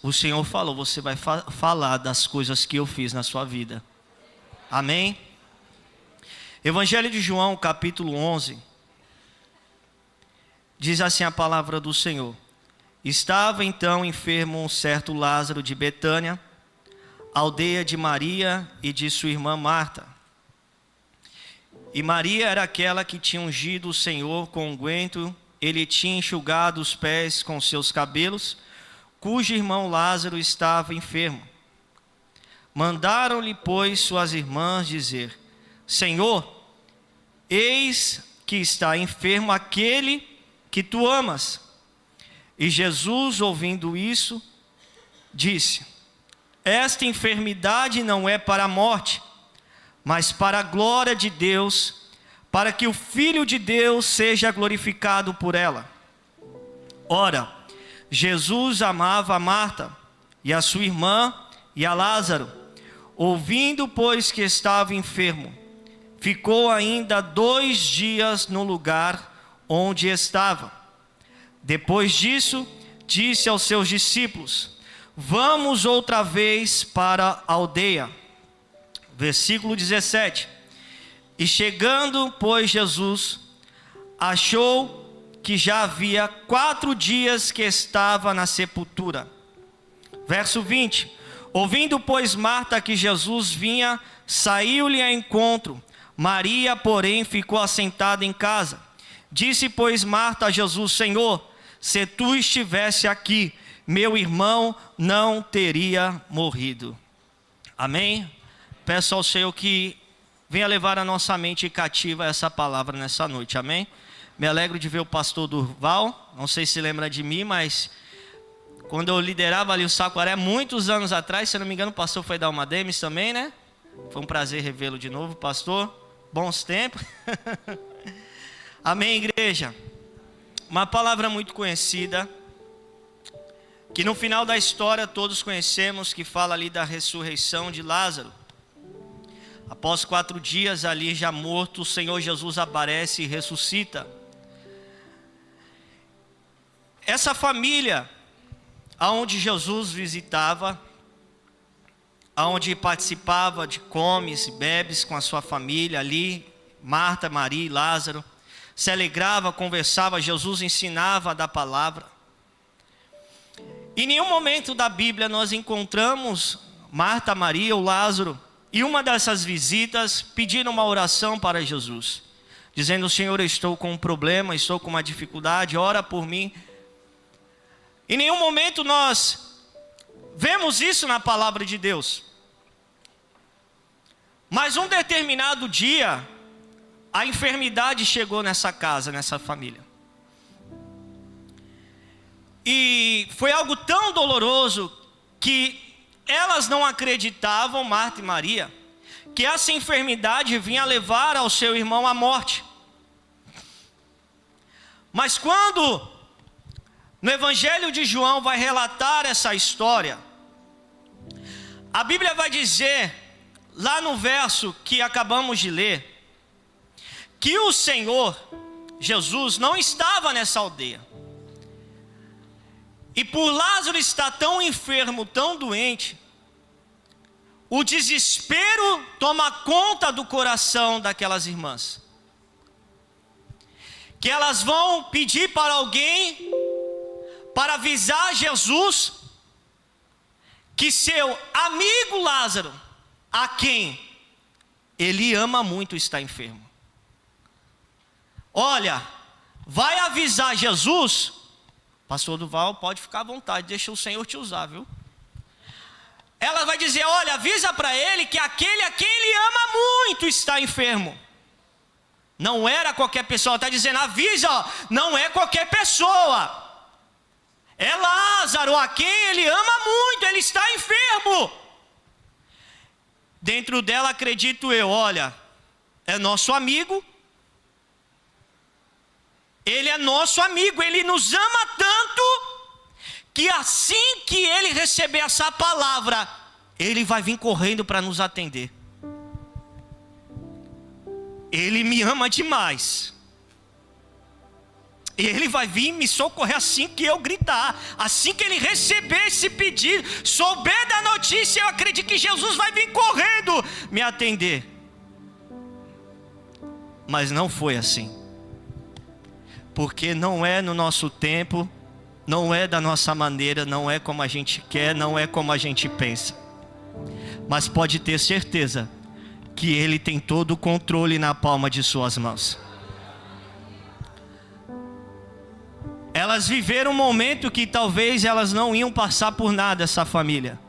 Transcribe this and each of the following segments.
o Senhor falou, você vai falar das coisas que eu fiz na sua vida. Amém? Evangelho de João, capítulo 11. Diz assim a palavra do Senhor. Estava então enfermo um certo Lázaro de Betânia, aldeia de Maria e de sua irmã Marta. E Maria era aquela que tinha ungido o Senhor com unguento, ele tinha enxugado os pés com seus cabelos, cujo irmão Lázaro estava enfermo. Mandaram-lhe, pois, suas irmãs dizer: Senhor, eis que está enfermo aquele que tu amas. E Jesus, ouvindo isso, disse: esta enfermidade não é para a morte, mas para a glória de Deus, para que o Filho de Deus seja glorificado por ela. Ora, Jesus amava a Marta, e a sua irmã, e a Lázaro. Ouvindo, pois, que estava enfermo, ficou ainda 2 dias no lugar onde estava. Depois disso, disse aos seus discípulos: vamos outra vez para a aldeia. Versículo 17. E chegando, pois, Jesus achou que já havia 4 dias que estava na sepultura. Verso 20. Ouvindo, pois, Marta que Jesus vinha, saiu-lhe a encontro. Maria, porém, ficou assentada em casa. Disse, pois, Marta a Jesus: Senhor, se tu estivesse aqui, meu irmão não teria morrido. Amém? Peço ao Senhor que venha levar a nossa mente cativa essa palavra nessa noite. Amém? Me alegro de ver o pastor Durval. Não sei se lembra de mim, mas quando eu liderava ali o Saquaré, muitos anos atrás, se não me engano, o pastor foi dar uma Demis também, né? Foi um prazer revê-lo de novo, pastor. Bons tempos. Amém, igreja? Uma palavra muito conhecida, que no final da história todos conhecemos, que fala ali da ressurreição de Lázaro. Após 4 dias ali já morto, o Senhor Jesus aparece e ressuscita. Essa família, aonde Jesus visitava, aonde participava de comes e bebes com a sua família ali, Marta, Maria e Lázaro, se alegrava, conversava, Jesus ensinava da palavra. Em nenhum momento da Bíblia nós encontramos Marta, Maria ou Lázaro, e uma dessas visitas pediram uma oração para Jesus, dizendo: Senhor, eu estou com um problema, estou com uma dificuldade, ora por mim. Em nenhum momento nós vemos isso na palavra de Deus. Mas um determinado dia, a enfermidade chegou nessa casa, nessa família. E foi algo tão doloroso que elas não acreditavam, Marta e Maria, que essa enfermidade vinha levar ao seu irmão à morte. Mas quando no Evangelho de João vai relatar essa história, a Bíblia vai dizer, lá no verso que acabamos de ler, que o Senhor Jesus não estava nessa aldeia. E por Lázaro estar tão enfermo, tão doente, o desespero toma conta do coração daquelas irmãs. Que elas vão pedir para alguém, para avisar Jesus, que seu amigo Lázaro, a quem ele ama muito, está enfermo. Olha, vai avisar Jesus. Pastor Duval, pode ficar à vontade, deixa o Senhor te usar, viu? Ela vai dizer: olha, avisa para ele que aquele a quem ele ama muito está enfermo. Não era qualquer pessoa, está dizendo: avisa, ó, não é qualquer pessoa. É Lázaro, a quem ele ama muito, ele está enfermo. Dentro dela, acredito eu, olha, é nosso amigo. Ele é nosso amigo, ele nos ama tanto, que assim que ele receber essa palavra, ele vai vir correndo para nos atender. Ele me ama demais. E Ele vai vir me socorrer assim que eu gritar. Assim que Ele receber esse pedido, souber da notícia, eu acredito que Jesus vai vir correndo me atender. Mas não foi assim. Porque não é no nosso tempo, não é da nossa maneira, não é como a gente quer, não é como a gente pensa. Mas pode ter certeza que Ele tem todo o controle na palma de suas mãos. Elas viveram um momento que talvez elas não iam passar por nada, essa família.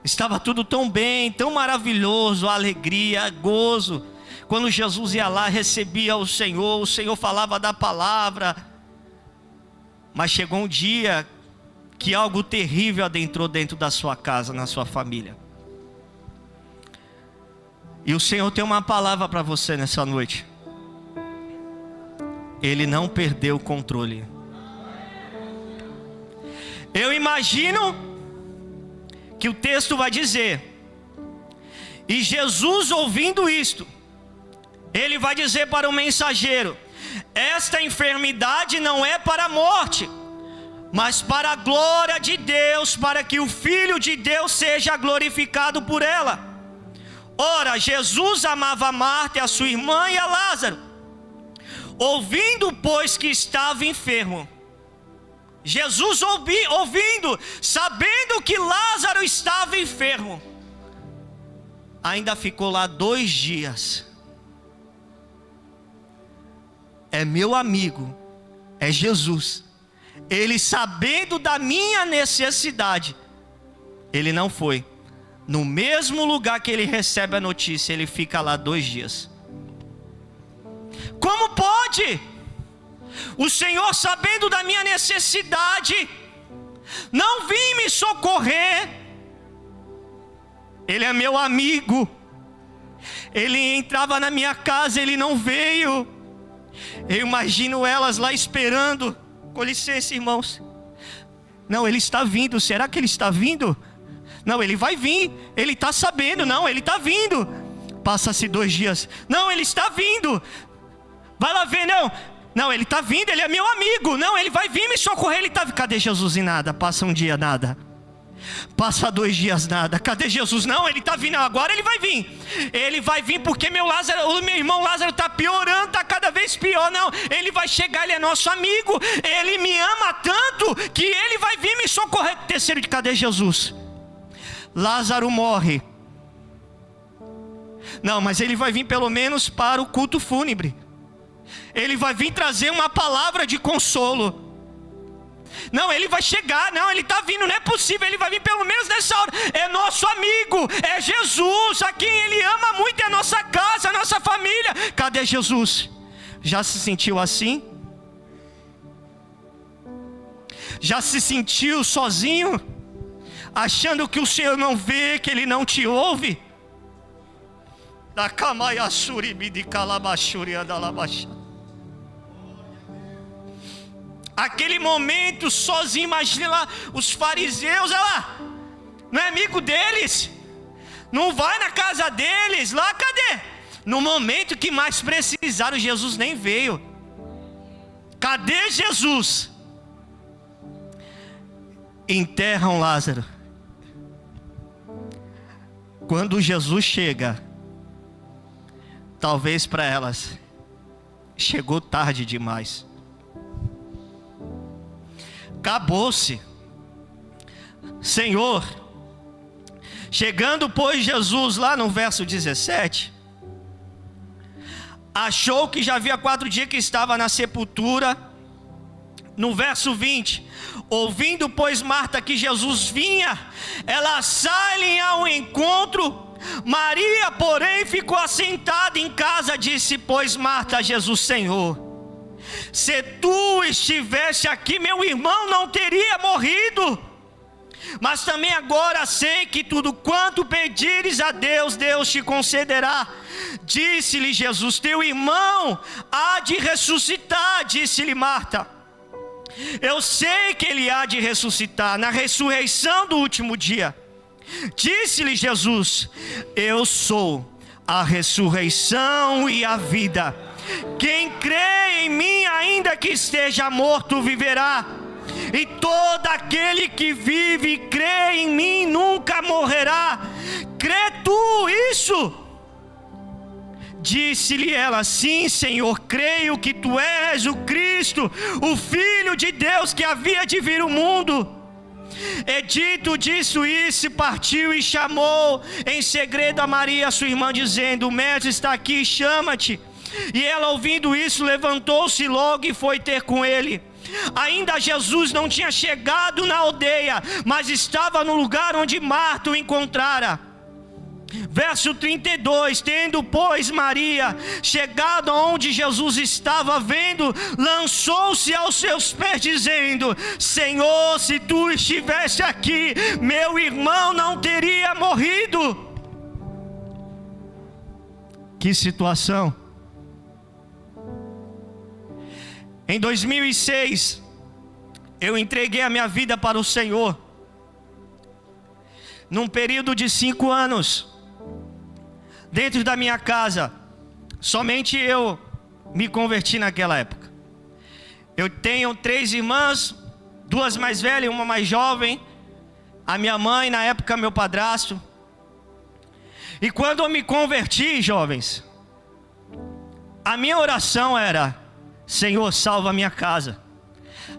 Estava tudo tão bem, tão maravilhoso, alegria, gozo. Quando Jesus ia lá, recebia o Senhor falava da palavra. Mas chegou um dia que algo terrível adentrou dentro da sua casa, na sua família. E o Senhor tem uma palavra para você nessa noite. Ele não perdeu o controle. Eu imagino que o texto vai dizer, e Jesus ouvindo isto, Ele vai dizer para o mensageiro: esta enfermidade não é para a morte, mas para a glória de Deus, para que o Filho de Deus seja glorificado por ela. Ora, Jesus amava Marta e a sua irmã e a Lázaro. Ouvindo, pois, que estava enfermo, Jesus ouvindo, sabendo que Lázaro estava enfermo, ainda ficou lá 2 dias. É meu amigo, é Jesus. Ele, sabendo da minha necessidade, Ele não foi. No mesmo lugar que Ele recebe a notícia, Ele fica lá 2 dias. Como pode? O Senhor, sabendo da minha necessidade, não vim me socorrer. Ele é meu amigo. Ele entrava na minha casa, Ele não veio. Eu imagino elas lá esperando. Com licença, irmãos. Não, Ele está vindo. Será que Ele está vindo? Não, Ele vai vir. Ele está sabendo. Não, Ele está vindo. Passa-se 2 dias. Não, Ele está vindo. Vai lá ver, não. Não, Ele está vindo, Ele é meu amigo. Não, Ele vai vir me socorrer. Ele está... Cadê Jesus? E nada. Passa 1 dia, nada. Passa 2 dias, nada. Cadê Jesus? Não, Ele está vindo. Agora Ele vai vir. Ele vai vir porque o meu irmão Lázaro está piorando. Está cada vez pior. Não, Ele vai chegar. Ele é nosso amigo. Ele me ama tanto que Ele vai vir me socorrer. Terceiro de cadê Jesus? Lázaro morre. Não, mas Ele vai vir pelo menos para o culto fúnebre. Ele vai vir trazer uma palavra de consolo. Não, Ele vai chegar. Não, Ele está vindo, não é possível. Ele vai vir pelo menos nessa hora. É nosso amigo, é Jesus, a quem Ele ama muito, é a nossa casa, a nossa família. Cadê Jesus? Já se sentiu assim? Já se sentiu sozinho? Achando que o Senhor não vê, que Ele não te ouve? Da camaia suribi de calabachuri andalabaxa. Aquele momento sozinho, imagina lá os fariseus, olha lá, não é amigo deles, não vai na casa deles, lá cadê? No momento que mais precisaram, Jesus nem veio. Cadê Jesus? Enterram Lázaro. Quando Jesus chega, talvez para elas, chegou tarde demais. Acabou-se. Senhor, chegando pois Jesus lá no verso 17, achou que já havia 4 dias que estava na sepultura. No verso 20, ouvindo pois Marta que Jesus vinha, ela sai-lhe ao encontro. Maria, porém, ficou assentada em casa. Disse pois Marta a Jesus: Senhor, se tu estivesse aqui, meu irmão não teria morrido. Mas também agora sei que tudo quanto pedires a Deus, Deus te concederá. Disse-lhe Jesus: teu irmão há de ressuscitar. Disse-lhe Marta: eu sei que ele há de ressuscitar na ressurreição do último dia. Disse-lhe Jesus: eu sou a ressurreição e a vida. Quem crê em mim, ainda que esteja morto, viverá. E todo aquele que vive e crê em mim nunca morrerá. Crê tu isso? Disse-lhe ela: sim, Senhor, creio que tu és o Cristo, o Filho de Deus que havia de vir ao mundo. E dito disso isso, partiu e chamou em segredo a Maria, sua irmã, dizendo: o mestre está aqui, chama-te. E ela, ouvindo isso, levantou-se logo e foi ter com ele. Ainda Jesus não tinha chegado na aldeia, mas estava no lugar onde Marta o encontrara. Verso 32: tendo, pois, Maria chegado aonde Jesus estava vendo, lançou-se aos seus pés, dizendo: Senhor, se tu estivesse aqui, meu irmão não teria morrido. Que situação! Em 2006, eu entreguei a minha vida para o Senhor. Num período de 5 anos, dentro da minha casa, somente eu me converti naquela época. Eu tenho 3 irmãs, 2 mais velhas e uma mais jovem. A minha mãe, na época, meu padrasto. E quando eu me converti, jovens, a minha oração era: Senhor, salva a minha casa,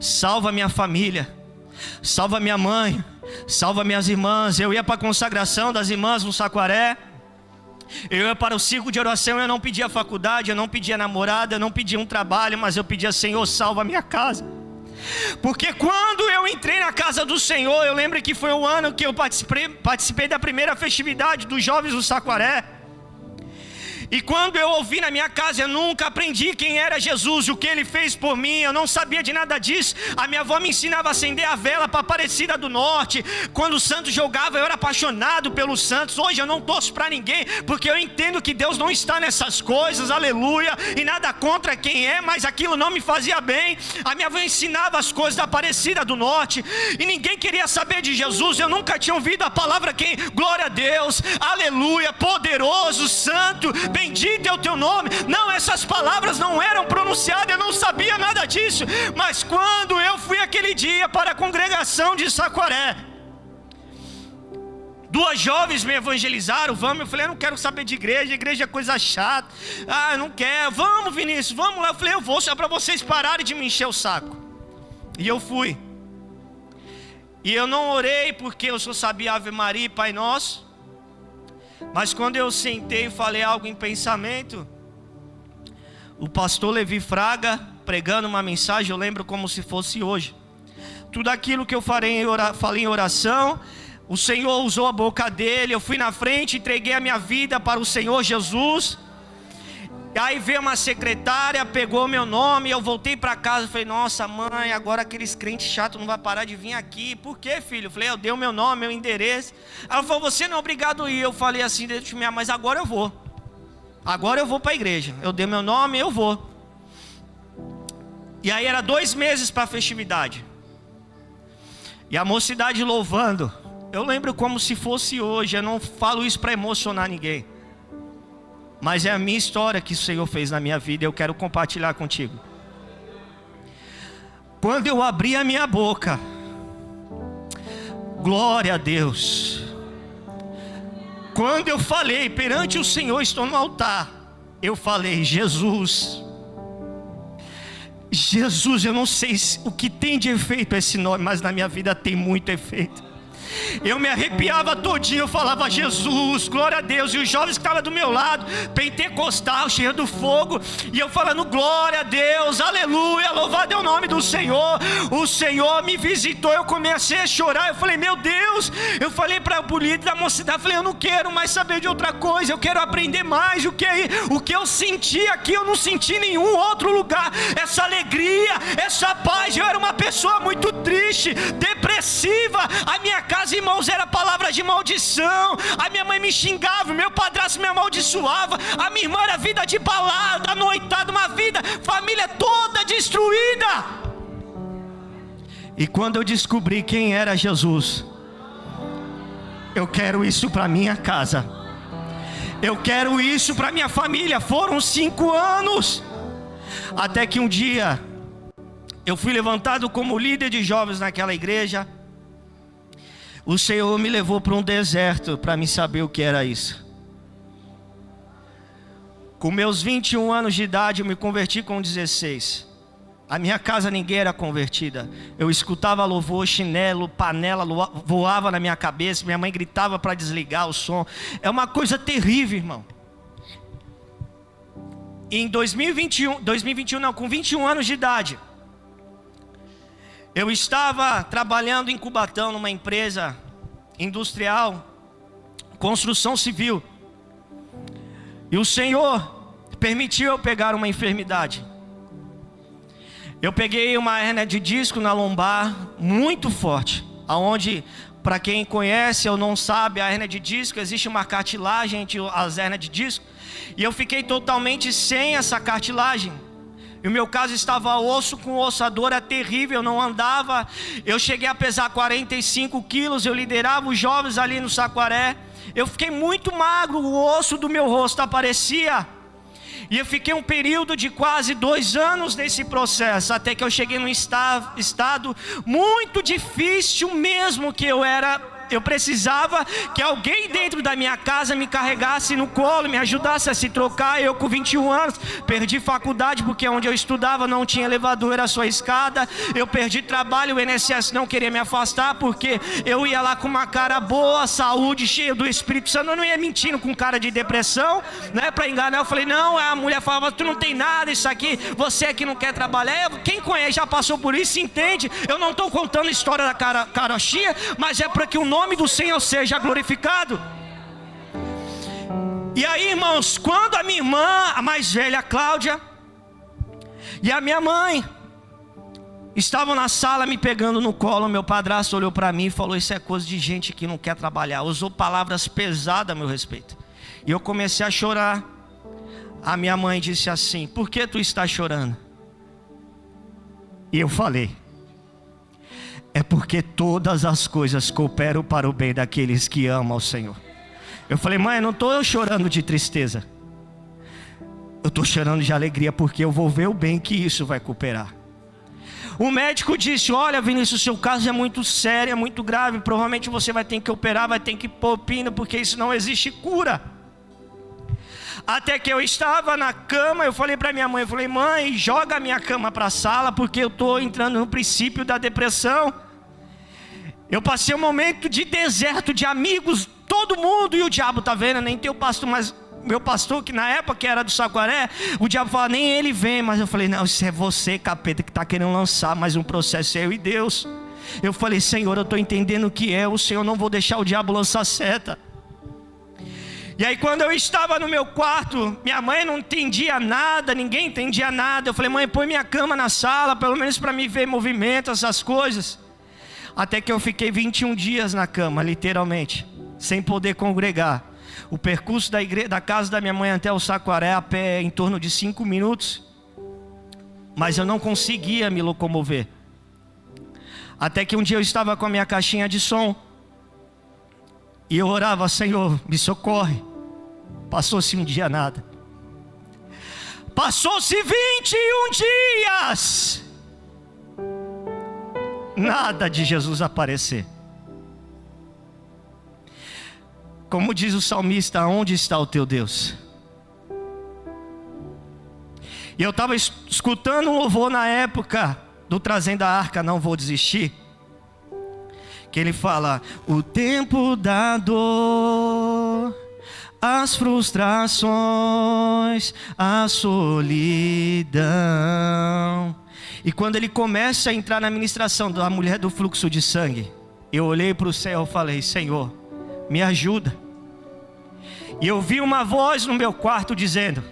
salva a minha família, salva minha mãe, salva minhas irmãs. Eu ia para a consagração das irmãs no Saquaré, eu ia para o círculo de oração. Eu não pedia faculdade, eu não pedia namorada, eu não pedia um trabalho, mas eu pedia: Senhor, salva a minha casa. Porque quando eu entrei na casa do Senhor, eu lembro que foi o ano que eu participei da primeira festividade dos jovens do Saquaré. E quando eu ouvi na minha casa, eu nunca aprendi quem era Jesus, o que Ele fez por mim, eu não sabia de nada disso. A minha avó me ensinava a acender a vela para Aparecida do Norte. Quando o Santos jogava, eu era apaixonado pelos Santos. Hoje eu não torço para ninguém, porque eu entendo que Deus não está nessas coisas, aleluia. E nada contra quem é, mas aquilo não me fazia bem. A minha avó ensinava as coisas da Aparecida do Norte, e ninguém queria saber de Jesus. Eu nunca tinha ouvido a palavra quem? Glória a Deus, aleluia, poderoso, santo, bendito é o teu nome. Não, essas palavras não eram pronunciadas, eu não sabia nada disso. Mas quando eu fui aquele dia para a congregação de Saquaré, 2 jovens me evangelizaram: vamos. Eu falei: eu não quero saber de igreja, igreja é coisa chata. Eu não quero. Vamos, Vinícius, vamos lá. Eu falei: eu vou, só para vocês pararem de me encher o saco. E eu fui. E eu não orei porque eu só sabia Ave Maria e Pai Nosso. Mas quando eu sentei e falei algo em pensamento, o pastor Levi Fraga pregando uma mensagem, eu lembro como se fosse hoje. Tudo aquilo que eu falei em oração, o Senhor usou a boca dele. Eu fui na frente, entreguei a minha vida para o Senhor Jesus. Aí veio uma secretária, pegou meu nome, eu voltei para casa, falei: nossa mãe, agora aqueles crentes chatos não vão parar de vir aqui. Por quê, filho? Eu falei: eu dei o meu nome, meu endereço. Ela falou: você não é obrigado a ir. Eu falei assim dentro de mim: mas agora eu vou. Agora eu vou para a igreja. Eu dei meu nome, eu vou. E aí era 2 meses para a festividade. E a mocidade louvando. Eu lembro como se fosse hoje. Eu não falo isso para emocionar ninguém, mas é a minha história que o Senhor fez na minha vida e eu quero compartilhar contigo. Quando eu abri a minha boca, glória a Deus, quando eu falei perante o Senhor, estou no altar, eu falei: Jesus, Jesus, eu não sei o que tem de efeito esse nome, mas na minha vida tem muito efeito. Eu me arrepiava todinho, eu falava: Jesus, glória a Deus. E os jovens que estavam do meu lado, pentecostal, cheio do fogo, e eu falando: glória a Deus, aleluia, louvado é o nome do Senhor. O Senhor me visitou, eu comecei a chorar. Eu falei: meu Deus. Eu falei para o líder da mocidade, falei: eu não quero mais saber de outra coisa, eu quero aprender mais. O que eu senti aqui, eu não senti em nenhum outro lugar. Essa alegria, essa paz. Eu era uma pessoa muito triste, depressiva. A minha casa, irmãos, era palavras de maldição. A minha mãe me xingava, meu padrasto me amaldiçoava, a minha irmã era vida de balada, noitada, uma vida, família toda destruída. E quando eu descobri quem era Jesus, eu quero isso para minha casa, eu quero isso para minha família. Foram 5 anos. Até que um dia eu fui levantado como líder de jovens naquela igreja. O Senhor me levou para um deserto para me saber o que era isso. Com meus 21 anos de idade, eu me converti com 16. A minha casa ninguém era convertida. Eu escutava louvor, chinelo, panela voava na minha cabeça. Minha mãe gritava para desligar o som. É uma coisa terrível, irmão. Em 2021 não, com 21 anos de idade, eu estava trabalhando em Cubatão, numa empresa industrial, construção civil. E o Senhor permitiu eu pegar uma enfermidade. Eu peguei uma hérnia de disco na lombar, muito forte. Aonde, para quem conhece ou não sabe, a hérnia de disco, existe uma cartilagem entre as hérnias de disco. E eu fiquei totalmente sem essa cartilagem. E o meu caso estava osso com osso, a dor era terrível, eu não andava. Eu cheguei a pesar 45 quilos, eu liderava os jovens ali no Saquaré. Eu fiquei muito magro, o osso do meu rosto aparecia. E eu fiquei um período de quase 2 anos nesse processo, até que eu cheguei num estado muito difícil mesmo, que eu precisava que alguém dentro da minha casa me carregasse no colo, me ajudasse a se trocar. Eu com 21 anos, perdi faculdade, porque onde eu estudava não tinha elevador, era só escada. Eu perdi trabalho, o INSS não queria me afastar, porque eu ia lá com uma cara boa, saúde, cheio do Espírito Santo. Eu não ia mentindo com cara de depressão, né, para enganar. Eu falei, não, a mulher falava, tu não tem nada, isso aqui, você é que não quer trabalhar. Quem conhece, já passou por isso, entende. Eu não estou contando a história da carochinha, mas é para que o nome do Senhor seja glorificado. E aí, irmãos, quando a minha irmã, a mais velha, a Cláudia, e a minha mãe estavam na sala me pegando no colo, meu padrasto olhou para mim e falou, isso é coisa de gente que não quer trabalhar. Usou palavras pesadas a meu respeito. E eu comecei a chorar. A minha mãe disse assim, por que tu está chorando? E eu falei, é porque todas as coisas cooperam para o bem daqueles que amam ao Senhor. Eu falei, mãe, não estou chorando de tristeza. Eu estou chorando de alegria, porque eu vou ver o bem que isso vai cooperar. O médico disse, olha, Vinícius, seu caso é muito sério, é muito grave. Provavelmente você vai ter que operar, vai ter que pôr pino, porque isso não existe cura. Até que eu estava na cama, eu falei para minha mãe, eu falei, mãe, joga a minha cama para a sala, porque eu estou entrando no princípio da depressão. Eu passei um momento de deserto, de amigos, todo mundo, e o diabo está vendo, nem teu pastor, mas meu pastor, que na época que era do Saquaré, o diabo fala, nem ele vem. Mas eu falei, não, isso é você, capeta, que está querendo lançar mais um processo, eu e Deus. Eu falei, Senhor, eu estou entendendo o que é o Senhor, não vou deixar o diabo lançar seta. E aí quando eu estava no meu quarto, minha mãe não entendia nada, ninguém entendia nada. Eu falei, mãe, põe minha cama na sala, pelo menos para me ver movimento, essas coisas. Até que eu fiquei 21 dias na cama, literalmente, sem poder congregar. O percurso da casa da minha mãe até o Saquaré a pé em torno de 5 minutos. Mas eu não conseguia me locomover. Até que um dia eu estava com a minha caixinha de som. E eu orava, Senhor, me socorre. Passou-se um dia nada. Passou-se 21 dias. Nada de Jesus aparecer. Como diz o salmista, onde está o teu Deus? E eu estava escutando um louvor na época do Trazendo a Arca, Não Vou Desistir. Que ele fala, o tempo da dor, as frustrações, a solidão. E quando ele começa a entrar na ministração da mulher do fluxo de sangue, eu olhei para o céu e falei, Senhor, me ajuda. E eu vi uma voz no meu quarto dizendo,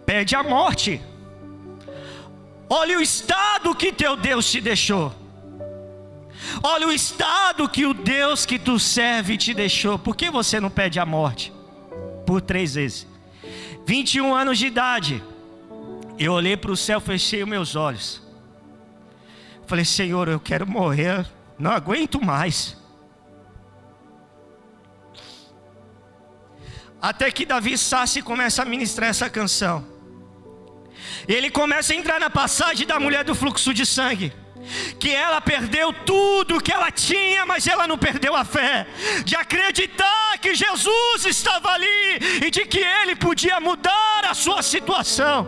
pede a morte. Olha o estado que teu Deus te deixou. Olha o estado que o Deus que tu serve te deixou. Por que você não pede a morte? Por 3 vezes. 21 anos de idade. Eu olhei para o céu, fechei os meus olhos. Falei, Senhor, eu quero morrer. Não aguento mais. Até que Davi Sassi começa a ministrar essa canção. Ele começa a entrar na passagem da mulher do fluxo de sangue, que ela perdeu tudo que ela tinha, mas ela não perdeu a fé de acreditar que Jesus estava ali e de que Ele podia mudar a sua situação.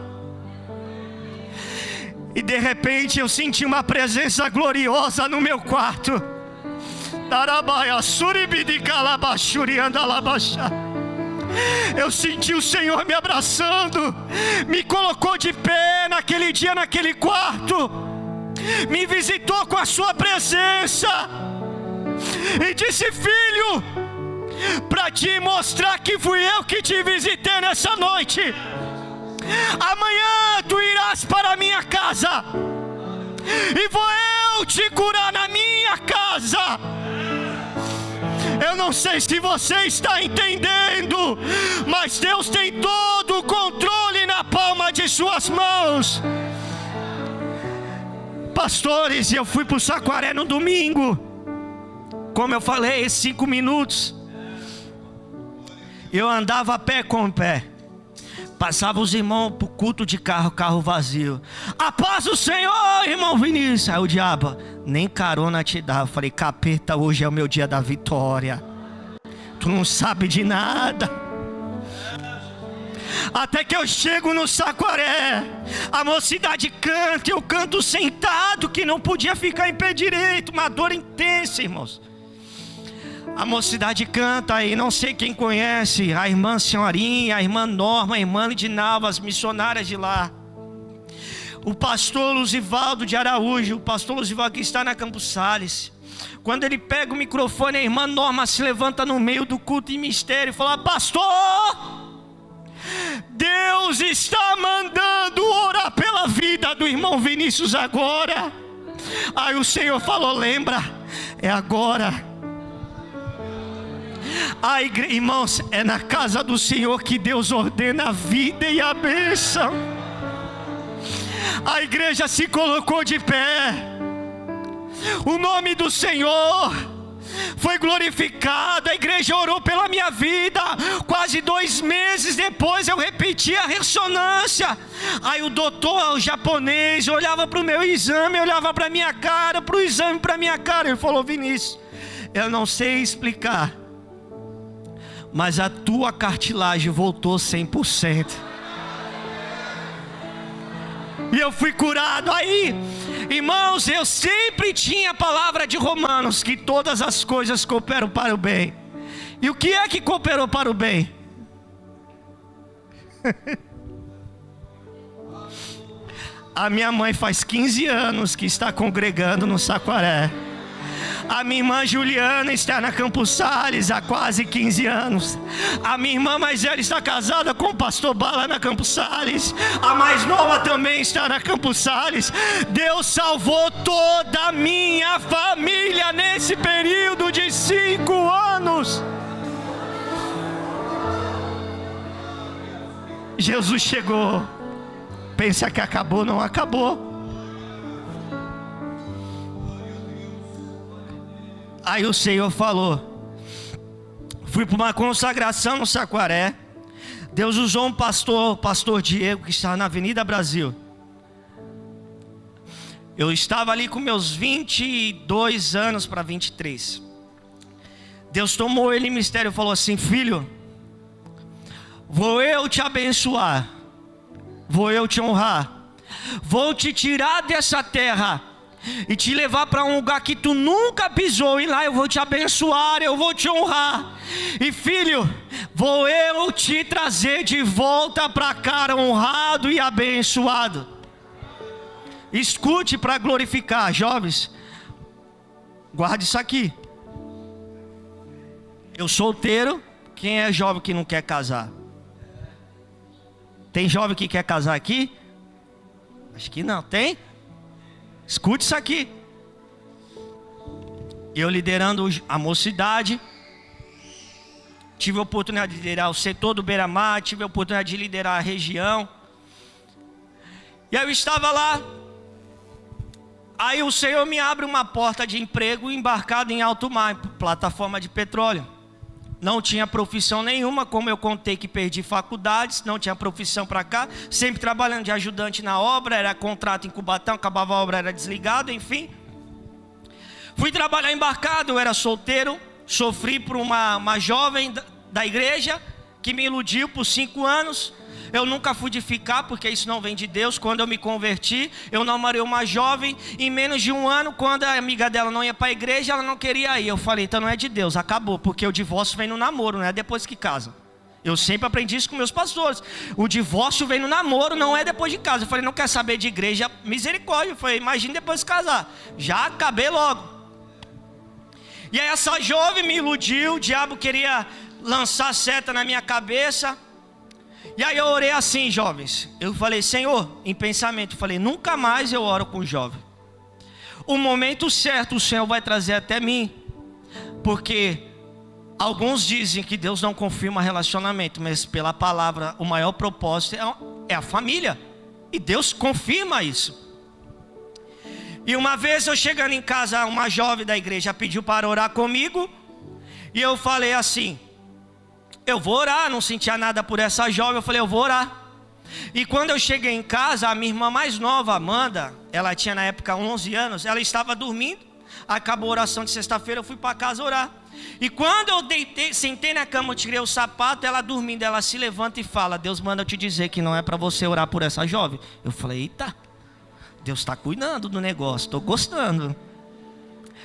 E de repente eu senti uma presença gloriosa no meu quarto. Eu senti o Senhor me abraçando, me colocou de pé naquele dia, naquele quarto, me visitou com a sua presença e disse: filho, para te mostrar que fui eu que te visitei nessa noite, amanhã tu irás para a minha casa e vou eu te curar na minha casa. Eu não sei se você está entendendo, mas Deus tem todo o controle na palma de suas mãos. Pastores, eu fui para o Saquaré no domingo, como eu falei, 5 minutos. Eu andava a pé com o pé. Passava os irmãos para o culto de carro, carro vazio. A paz do Senhor, irmão Vinícius. Aí o diabo: nem carona te dá. Eu falei: capeta, hoje é o meu dia da vitória. Tu não sabe de nada. Até que eu chego no Saquaré, a mocidade canta, eu canto sentado, que não podia ficar em pé direito. Uma dor intensa, irmãos. A mocidade canta aí, não sei quem conhece, a irmã Senhorinha, a irmã Norma, a irmã Lidinalva, as missionárias de lá. O pastor Luzivaldo de Araújo, o pastor Luzivaldo que está na Campos Sales. Quando ele pega o microfone, a irmã Norma se levanta no meio do culto em mistério e fala: pastor, Deus está mandando orar pela vida do irmão Vinícius agora. Aí o Senhor falou: lembra, é agora. Irmãos, é na casa do Senhor que Deus ordena a vida e a bênção. A igreja se colocou de pé, o nome do Senhor foi glorificado. A igreja orou pela minha vida. Quase 2 meses depois eu repeti a ressonância. Aí o doutor, o japonês, olhava para o meu exame, olhava para a minha cara, para o exame, para a minha cara. Ele falou: Vinícius, eu não sei explicar, mas a tua cartilagem voltou 100%. E eu fui curado. Aí, irmãos, eu sempre tinha a palavra de Romanos, que todas as coisas cooperam para o bem. E o que é que cooperou para o bem? A minha mãe faz 15 anos que está congregando no Saquaré. A minha irmã Juliana está na Campos Sales há quase 15 anos. A minha irmã mais velha está casada com o pastor Bala na Campos Sales. A mais nova também está na Campos Sales. Deus salvou toda a minha família nesse período de 5 anos. Jesus chegou. Pensa que acabou, não acabou. Aí o Senhor falou: fui para uma consagração no Saquaré. Deus usou um pastor, o pastor Diego, que está na Avenida Brasil. Eu estava ali com meus 22 anos para 23. Deus tomou ele em mistério e falou assim: filho, vou eu te abençoar, vou eu te honrar, vou te tirar dessa terra e te levar para um lugar que tu nunca pisou, e lá eu vou te abençoar, eu vou te honrar. E filho, vou eu te trazer de volta para cá honrado e abençoado. Escute para glorificar. Jovens, guarde isso aqui. Eu solteiro. Quem é jovem que não quer casar? Tem jovem que quer casar aqui? Acho que não, tem? Escute isso aqui. Eu liderando a mocidade, tive a oportunidade de liderar o setor do Beira-Mar, tive a oportunidade de liderar a região. E aí eu estava lá. Aí o Senhor me abre uma porta de emprego embarcado em alto mar, plataforma de petróleo. não tinha profissão nenhuma, como eu contei que perdi faculdades, não tinha profissão para cá, sempre trabalhando de ajudante na obra, era contrato em Cubatão, acabava a obra, era desligado, enfim. Fui trabalhar embarcado, eu era solteiro, sofri por uma jovem da igreja, que me iludiu por 5 anos, eu nunca fui de ficar, porque isso não vem de Deus. Quando eu me converti, eu namorei uma jovem, em menos de 1 ano, quando a amiga dela não ia para a igreja, ela não queria ir. Eu falei, então não é de Deus, acabou, porque o divórcio vem no namoro, não é depois que casa. Eu sempre aprendi isso com meus pastores, o divórcio vem no namoro, não é depois de casa. Eu falei, não quer saber de igreja, misericórdia. Eu falei, imagine depois de casar, já acabei logo. E aí essa jovem me iludiu, o diabo queria lançar seta na minha cabeça. E aí eu orei assim, jovens. Eu falei, Senhor, em pensamento, eu falei, nunca mais eu oro com jovem. O momento certo o Senhor vai trazer até mim. Porque alguns dizem que Deus não confirma relacionamento, mas pela palavra, o maior propósito é a família. E Deus confirma isso. E uma vez eu chegando em casa, uma jovem da igreja pediu para orar comigo. E eu falei assim, eu vou orar, não sentia nada por essa jovem, eu falei, eu vou orar. E quando eu cheguei em casa, a minha irmã mais nova, Amanda, ela tinha na época 11 anos, ela estava dormindo, acabou a oração de sexta-feira, eu fui para casa orar. E quando eu deitei, sentei na cama, eu tirei o sapato, ela dormindo, ela se levanta e fala, Deus manda eu te dizer que não é para você orar por essa jovem. Eu falei, eita, Deus está cuidando do negócio, estou gostando.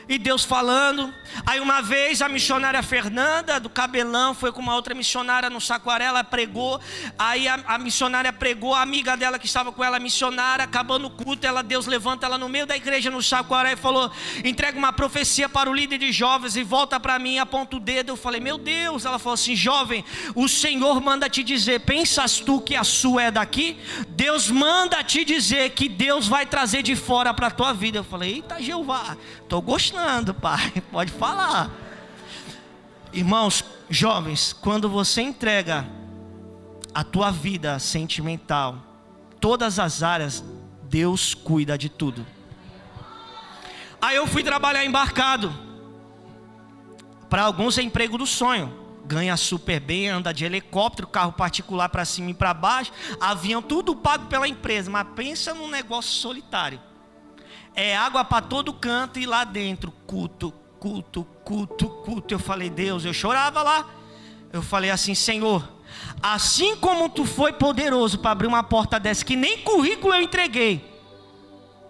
E Deus falando. Aí uma vez a missionária Fernanda do Cabelão foi com uma outra missionária no Saquaré, ela pregou. Aí a missionária pregou, a amiga dela que estava com ela, a missionária, acabando o culto, Deus levanta ela no meio da igreja no Saquaré e falou, entrega uma profecia para o líder de jovens e volta para mim, aponta o dedo. Eu falei, meu Deus. Ela falou assim, jovem, o Senhor manda te dizer, pensas tu que a sua é daqui? Deus manda te dizer que Deus vai trazer de fora para a tua vida. Eu falei, eita Jeová, estou gostando, pai, pode falar. Irmãos, jovens, quando você entrega a tua vida sentimental, todas as áreas, Deus cuida de tudo. Aí eu fui trabalhar embarcado. Para alguns é emprego do sonho, ganha super bem, anda de helicóptero, carro particular para cima e para baixo, avião, tudo pago pela empresa. Mas pensa num negócio solitário. É água para todo canto e lá dentro, culto, culto, culto, culto. Eu falei, Deus, eu chorava lá. Eu falei assim, Senhor, assim como tu foi poderoso para abrir uma porta dessa, que nem currículo eu entreguei,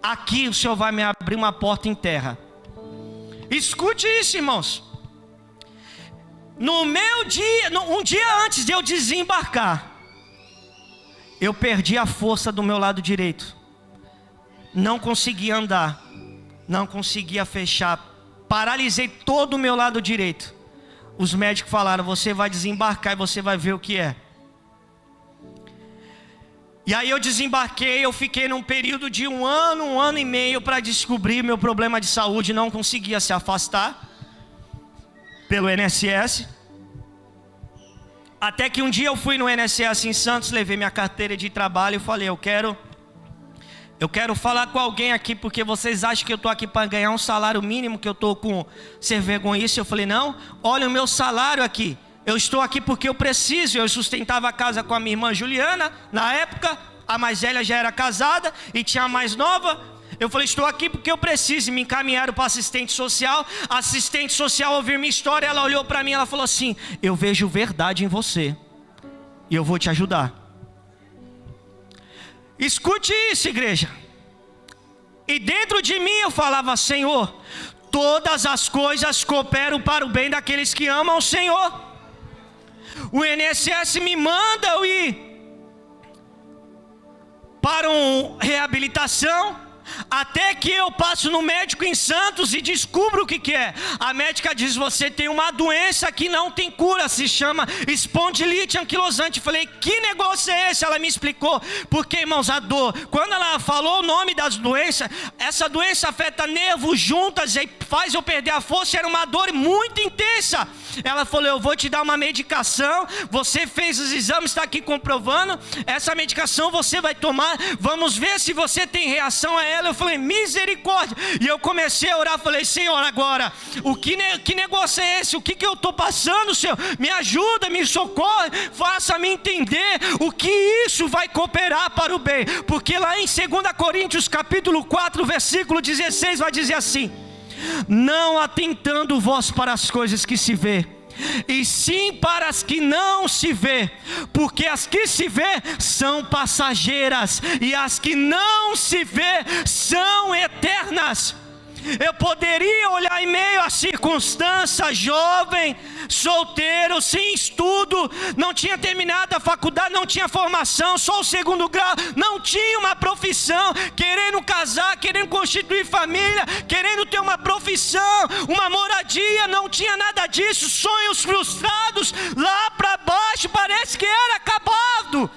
aqui o Senhor vai me abrir uma porta em terra. Escute isso, irmãos. No meu dia, um dia antes de eu desembarcar, eu perdi a força do meu lado direito. Não conseguia andar, não conseguia fechar, paralisei todo o meu lado direito. Os médicos falaram, você vai desembarcar e você vai ver o que é. E aí eu desembarquei, eu fiquei num período de 1 ano e meio para descobrir meu problema de saúde, não conseguia se afastar pelo INSS. Até que um dia eu fui no INSS em Santos, levei minha carteira de trabalho e falei, eu quero falar com alguém aqui, porque vocês acham que eu estou aqui para ganhar um salário mínimo, que eu estou com ser vergonhice. Eu falei, não, olha o meu salário aqui. Eu estou aqui porque eu preciso. Eu sustentava a casa com a minha irmã Juliana, na época, a mais velha já era casada e tinha a mais nova. Eu falei, estou aqui porque eu preciso. E me encaminharam para assistente social. A assistente social ouviu minha história, ela olhou para mim, ela falou assim, eu vejo verdade em você e eu vou te ajudar. Escute isso, igreja. E dentro de mim eu falava, Senhor, todas as coisas cooperam para o bem daqueles que amam o Senhor. O INSS me manda eu ir para uma reabilitação, até que eu passo no médico em Santos e descubro o que é. A médica diz, você tem uma doença que não tem cura, se chama espondilite anquilosante. Falei, que negócio é esse? Ela me explicou, porque irmãos, a dor, quando ela falou o nome das doenças, essa doença afeta nervos, juntas e faz eu perder a força, era uma dor muito intensa. Ela falou, eu vou te dar uma medicação, você fez os exames, está aqui comprovando, essa medicação você vai tomar, vamos ver se você tem reação a ela. ela, eu falei, misericórdia. E eu comecei a orar, falei, Senhor, agora, que negócio é esse? O que eu estou passando, Senhor? Me ajuda, me socorre, faça-me entender o que isso vai cooperar para o bem. Porque lá em 2 Coríntios capítulo 4, versículo 16, vai dizer assim: não atentando vós para as coisas que se vê, e sim para as que não se vê, porque as que se vê são passageiras, e as que não se vê são eternas. Eu poderia olhar em meio à circunstância, jovem, solteiro, sem estudo, não tinha terminado a faculdade, não tinha formação, só o 2º grau, não tinha uma profissão, querendo casar, querendo constituir família, querendo ter uma profissão, uma moradia, não tinha nada disso, sonhos frustrados, lá para baixo, parece que era acabado,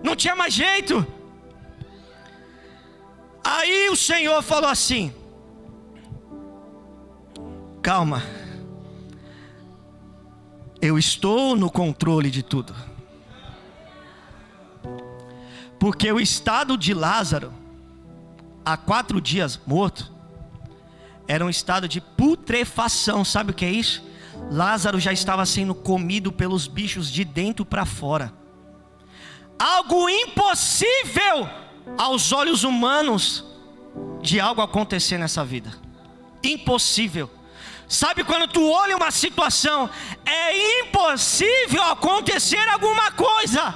não tinha mais jeito. Aí o Senhor falou assim: calma, eu estou no controle de tudo. Porque o estado de Lázaro, há 4 dias morto, era um estado de putrefação. Sabe o que é isso? Lázaro já estava sendo comido pelos bichos de dentro para fora. Algo impossível aos olhos humanos de algo acontecer nessa vida. Impossível. Sabe quando tu olha uma situação, é impossível acontecer alguma coisa.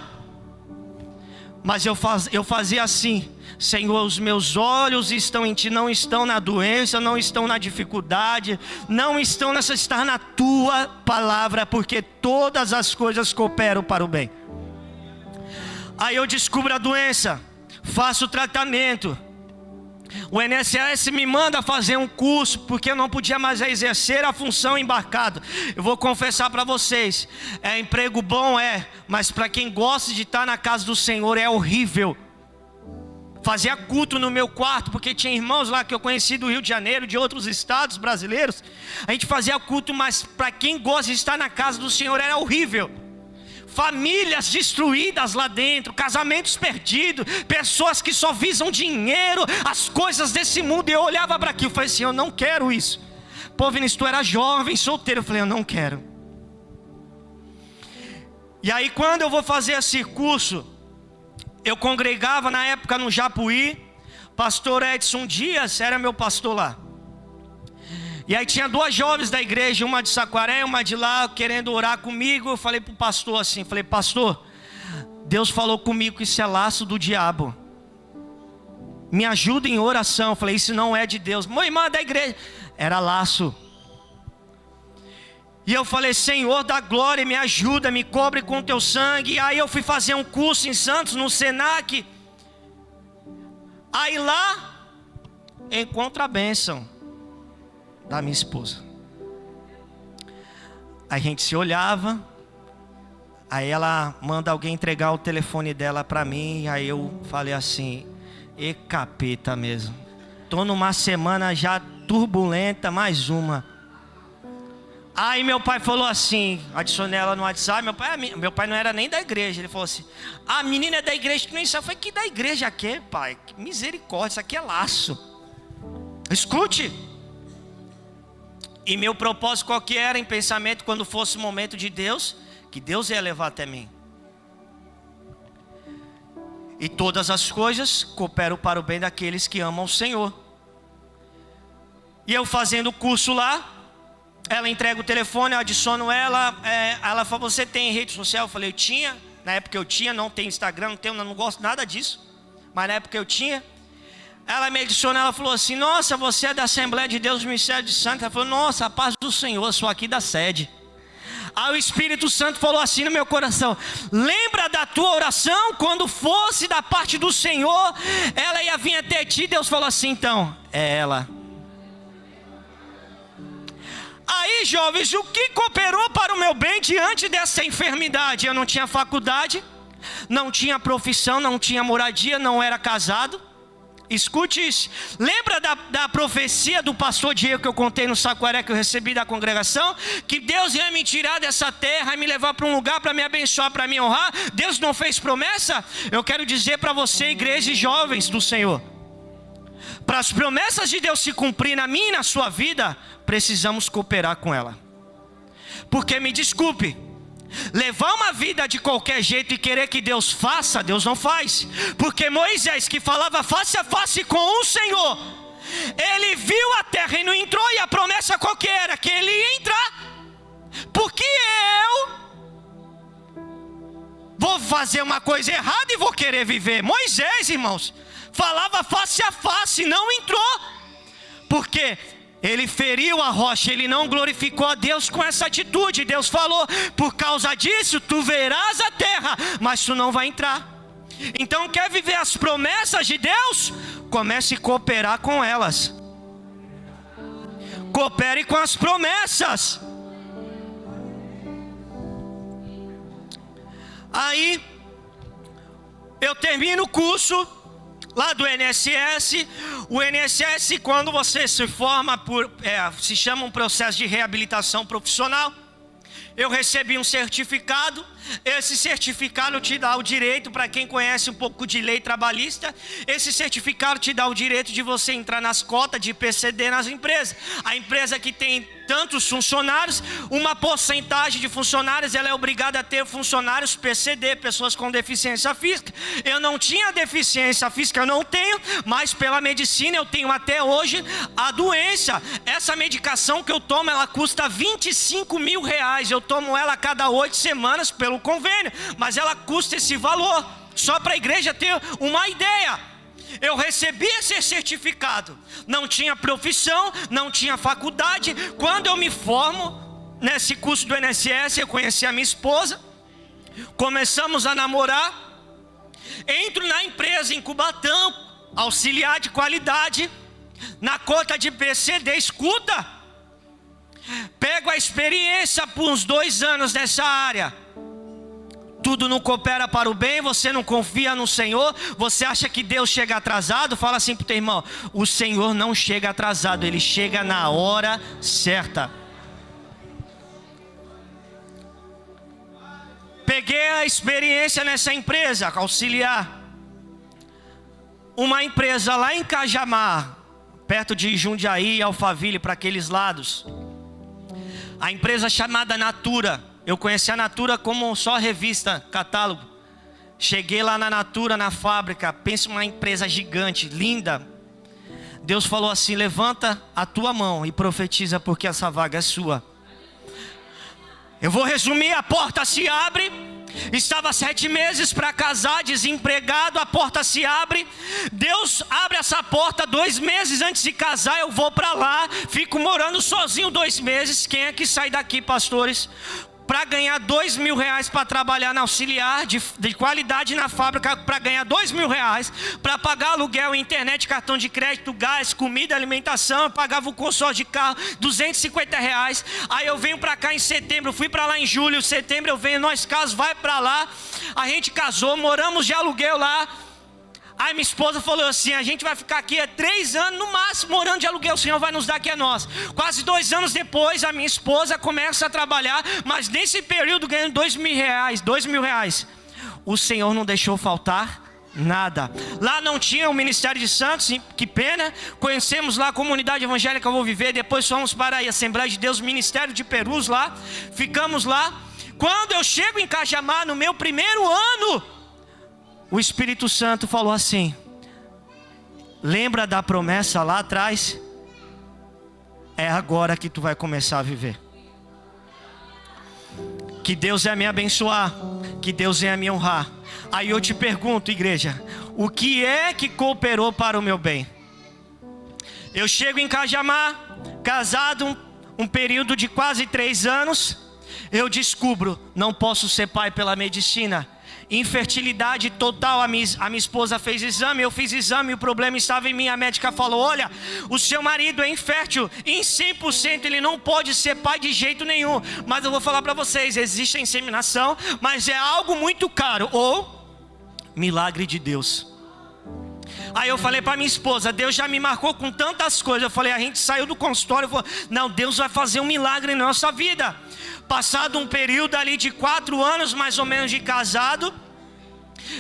Mas eu fazia assim: Senhor, os meus olhos estão em Ti, não estão na doença, não estão na dificuldade, não estão nessa, estar na Tua palavra, porque todas as coisas cooperam para o bem. Aí eu descubro a doença, faço o tratamento. O INSS me manda fazer um curso, porque eu não podia mais exercer a função embarcado. Eu vou confessar para vocês, é emprego bom, mas para quem gosta de estar na casa do Senhor é horrível. Fazia culto no meu quarto, porque tinha irmãos lá que eu conheci do Rio de Janeiro, de outros estados brasileiros. A gente fazia culto, mas para quem gosta de estar na casa do Senhor era horrível. Famílias destruídas lá dentro, casamentos perdidos, pessoas que só visam dinheiro, as coisas desse mundo. E eu olhava para aquilo e falei assim: eu não quero isso. Pô, Vinícius, tu era jovem, solteiro. Eu falei: eu não quero. E aí quando eu vou fazer esse curso, eu congregava na época no Japuí. Pastor Edson Dias era meu pastor lá. E aí tinha 2 jovens da igreja, uma de Saquaré, uma de lá, querendo orar comigo. Eu falei para o pastor assim, falei: pastor, Deus falou comigo que isso é laço do diabo, me ajuda em oração. Eu falei: isso não é de Deus. Minha irmã da igreja, era laço. E eu falei: Senhor da glória, me ajuda, me cobre com teu sangue. E aí eu fui fazer um curso em Santos, no Senac. Aí lá, encontro a bênção da minha esposa. A gente se olhava, aí ela manda alguém entregar o telefone dela para mim. Aí eu falei assim: e capeta mesmo, tô numa semana já turbulenta, mais uma. Aí meu pai falou assim, adicionei ela no WhatsApp. Meu pai não era nem da igreja. Ele falou assim: a menina é da igreja, que nem sabe. Eu falei: que da igreja aqui, pai? Que misericórdia, isso aqui é laço. Escute. E meu propósito qual que era em pensamento, quando fosse o momento de Deus, que Deus ia levar até mim. E todas as coisas cooperam para o bem daqueles que amam o Senhor. E eu fazendo o curso lá, ela entrega o telefone, eu adiciono ela. Ela falou: você tem rede social? Eu falei: eu tinha. Na época eu tinha, não tem Instagram, não gosto nada disso. Mas na época eu tinha. Ela me adicionou, ela falou assim: nossa, você é da Assembleia de Deus do Ministério de Santos. Ela falou: nossa, a paz do Senhor, eu sou aqui da sede. Aí o Espírito Santo falou assim no meu coração: lembra da tua oração? Quando fosse da parte do Senhor, ela ia vir até ti. Deus falou assim: então, é ela. Aí, jovens, o que cooperou para o meu bem diante dessa enfermidade? Eu não tinha faculdade, não tinha profissão, não tinha moradia, não era casado. Escute isso. Lembra da profecia do pastor Diego que eu contei no Saquaré, que eu recebi da congregação? Que Deus ia me tirar dessa terra e me levar para um lugar para me abençoar, para me honrar. Deus não fez promessa? Eu quero dizer para você, igreja e jovens do Senhor, Para as promessas de Deus se cumprir na minha e na sua vida, precisamos cooperar com ela. Porque me desculpe, levar uma vida de qualquer jeito e querer que Deus faça, Deus não faz. Porque Moisés, que falava face a face com o Senhor, ele viu a terra e não entrou, e a promessa qual que era? Que ele ia entrar. Porque eu vou fazer uma coisa errada e vou querer viver? Moisés, irmãos, falava face a face, não entrou. Porque ele feriu a rocha, ele não glorificou a Deus com essa atitude. Deus falou: por causa disso tu verás a terra, mas tu não vai entrar. Então, quer viver as promessas de Deus? Comece a cooperar com elas. Coopere com as promessas. Aí eu termino o curso lá do INSS. O INSS, quando você se forma, se chama um processo de reabilitação profissional. Eu recebi um certificado. Esse certificado te dá o direito, para quem conhece um pouco de lei trabalhista, esse certificado te dá o direito de você entrar nas cotas de PCD nas empresas. A empresa que tem tantos funcionários, uma porcentagem de funcionários, ela é obrigada a ter funcionários PCD, pessoas com deficiência física. Eu não tinha deficiência física, eu não tenho, mas pela medicina eu tenho até hoje a doença. Essa medicação que eu tomo, ela custa R$25 mil. Eu tomo ela a cada 8 semanas pelo convênio, mas ela custa esse valor, só para a igreja ter uma ideia. Eu recebi esse certificado, não tinha profissão, não tinha faculdade. Quando eu me formo nesse curso do INSS, eu conheci a minha esposa, começamos a namorar. Entro na empresa em Cubatão, auxiliar de qualidade, na cota de PCD. Escuta, pego a experiência por uns 2 anos nessa área. Tudo não coopera para o bem, você não confia no Senhor, você acha que Deus chega atrasado? Fala assim para o teu irmão: o Senhor não chega atrasado, Ele chega na hora certa. Peguei a experiência nessa empresa, auxiliar. Uma empresa lá em Cajamar, perto de Jundiaí, Alphaville, para aqueles lados. A empresa chamada Natura. Eu conheci a Natura como só revista, catálogo. Cheguei lá na Natura, na fábrica. Pensa uma empresa gigante, linda. Deus falou assim: levanta a tua mão e profetiza, porque essa vaga é sua. Eu vou resumir: a porta se abre. Estava 7 meses para casar, desempregado, a porta se abre. Deus abre essa porta 2 meses antes de casar. Eu vou para lá, fico morando sozinho 2 meses. Quem é que sai daqui, pastores? Para ganhar R$2 mil para trabalhar na auxiliar de qualidade na fábrica, para ganhar R$2 mil, para pagar aluguel, internet, cartão de crédito, gás, comida, alimentação. Eu pagava o consórcio de carro, R$250. Aí eu venho para cá em setembro, fui para lá em julho, setembro eu venho, nós casamos, vai para lá. A gente casou, moramos de aluguel lá. Aí minha esposa falou assim: a gente vai ficar aqui 3 anos no máximo morando de aluguel, o Senhor vai nos dar que é nosso. Quase 2 anos depois, a minha esposa começa a trabalhar, mas nesse período ganhando R$2 mil. O Senhor não deixou faltar nada. Lá não tinha o Ministério de Santos, que pena. Conhecemos lá a comunidade evangélica Eu Vou Viver. Depois fomos para a Assembleia de Deus, Ministério de Perus lá. Ficamos lá. Quando eu chego em Cajamar, no meu primeiro ano, o Espírito Santo falou assim: lembra da promessa lá atrás? É agora que tu vai começar a viver. Que Deus ia me abençoar, que Deus ia me honrar. Aí eu te pergunto, igreja, o que é que cooperou para o meu bem? Eu chego em Cajamar, casado um período de quase 3 anos. Eu descubro, não posso ser pai pela medicina. Infertilidade total. A minha esposa fez exame, eu fiz exame, o problema estava em mim. A médica falou: olha, o seu marido é infértil, em 100% ele não pode ser pai de jeito nenhum. Mas eu vou falar para vocês, existe a inseminação, mas é algo muito caro. Ou milagre de Deus. Aí eu falei para minha esposa: Deus já me marcou com tantas coisas. Eu falei: a gente saiu do consultório, eu falei: não, Deus vai fazer um milagre na nossa vida. Passado um período ali de 4 anos mais ou menos de casado,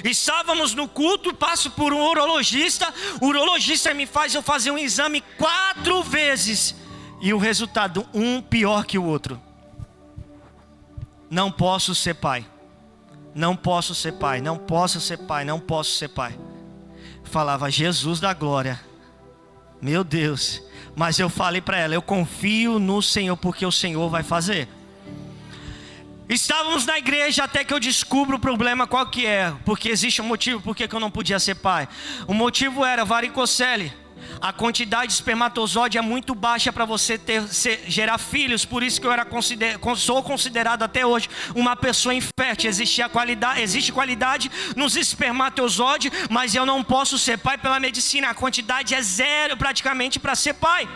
Estávamos no culto, passo por um urologista. O urologista me faz eu fazer um exame 4 vezes. E o resultado, um pior que o outro. Não posso ser pai. Não posso ser pai, não posso ser pai, não posso ser pai. Falava, Jesus da glória. Meu Deus. Mas eu falei para ela, eu confio no Senhor, porque o Senhor vai fazer. Estávamos na igreja até que eu descubro o problema qual que é. Porque existe um motivo por que eu não podia ser pai. O motivo era varicocele. A quantidade de espermatozoide é muito baixa para você gerar filhos. Por isso que eu sou considerado até hoje uma pessoa infértil. Existe qualidade nos espermatozoides, mas eu não posso ser pai pela medicina. A quantidade é 0 praticamente para ser pai.